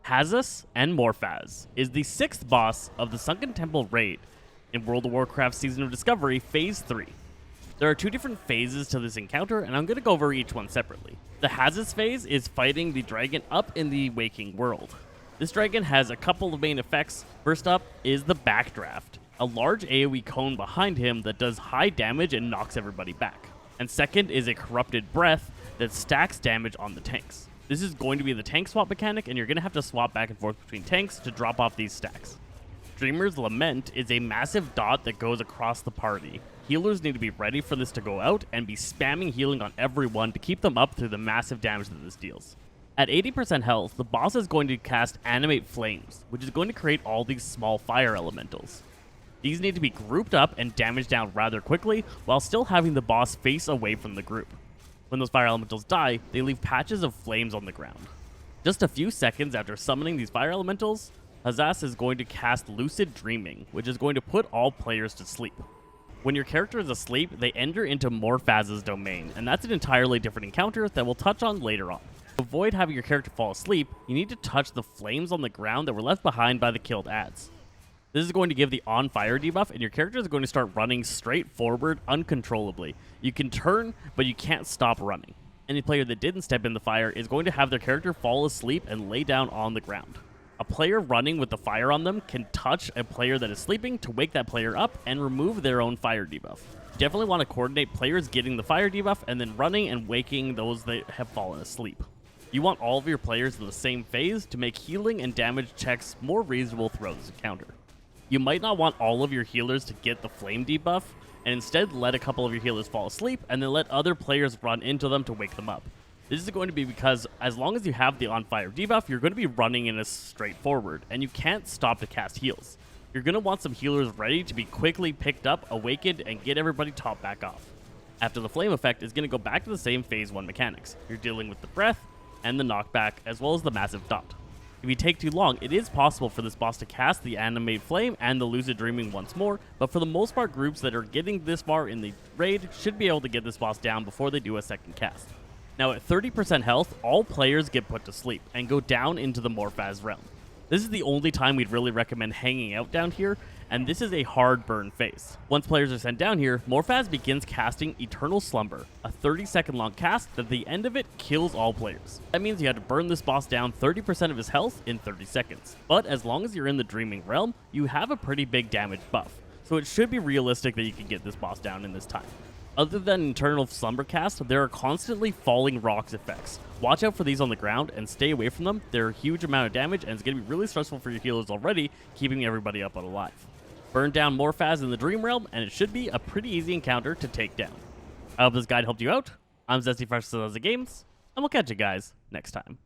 Hazzas and Morphas is the 6th boss of the Sunken Temple Raid in World of Warcraft Season of Discovery Phase 3. There are 2 different phases to this encounter, and I'm going to go over each one separately. The Hazzas phase is fighting the dragon up in the Waking World. This dragon has a couple of main effects. First up is the Backdraft, a large AoE cone behind him that does high damage and knocks everybody back. And second is a Corrupted Breath that stacks damage on the tanks. This is going to be the tank swap mechanic, and you're going to have to swap back and forth between tanks to drop off these stacks. Dreamer's Lament is a massive dot that goes across the party. Healers need to be ready for this to go out and be spamming healing on everyone to keep them up through the massive damage that this deals. At 80% health, the boss is going to cast Animate Flames, which is going to create all these small fire elementals. These need to be grouped up and damaged down rather quickly while still having the boss face away from the group. When those fire elementals die, they leave patches of flames on the ground. Just a few seconds after summoning these fire elementals, Hazzas is going to cast Lucid Dreaming, which is going to put all players to sleep. When your character is asleep, they enter into Morphaz's domain, and that's an entirely different encounter that we'll touch on later on. To avoid having your character fall asleep, you need to touch the flames on the ground that were left behind by the killed adds. This is going to give the on fire debuff, and your character is going to start running straight forward uncontrollably. You can turn, but you can't stop running. Any player that didn't step in the fire is going to have their character fall asleep and lay down on the ground. A player running with the fire on them can touch a player that is sleeping to wake that player up and remove their own fire debuff. You definitely want to coordinate players getting the fire debuff and then running and waking those that have fallen asleep. You want all of your players in the same phase to make healing and damage checks more reasonable throughout this encounter. You might not want all of your healers to get the flame debuff, and instead let a couple of your healers fall asleep and then let other players run into them to wake them up. This is going to be because as long as you have the on fire debuff, you're going to be running in a straight forward, and you can't stop to cast heals. You're going to want some healers ready to be quickly picked up, awakened, and get everybody topped back off. After the flame effect is going to go back to the same phase 1 mechanics. You're dealing with the breath and the knockback, as well as the massive dot. If you take too long, it is possible for this boss to cast the Animate Flame and the Lucid Dreaming once more, but for the most part, groups that are getting this far in the raid should be able to get this boss down before they do a second cast. Now at 30% health, all players get put to sleep and go down into the Morphaz realm. This is the only time we'd really recommend hanging out down here, and this is a hard burn phase. Once players are sent down here, Morphaz begins casting Eternal Slumber, a 30-second long cast that at the end of it kills all players. That means you have to burn this boss down 30% of his health in 30 seconds. But as long as you're in the Dreaming realm, you have a pretty big damage buff, so it should be realistic that you can get this boss down in this time. Other than Eternal Slumber cast, there are constantly falling rocks effects. Watch out for these on the ground and stay away from them. They're a huge amount of damage, and it's going to be really stressful for your healers already, keeping everybody up and alive. Burn down Morphaz in the Dream Realm, and it should be a pretty easy encounter to take down. I hope this guide helped you out. I'm Zesty Fresh Hazzas Games, and we'll catch you guys next time.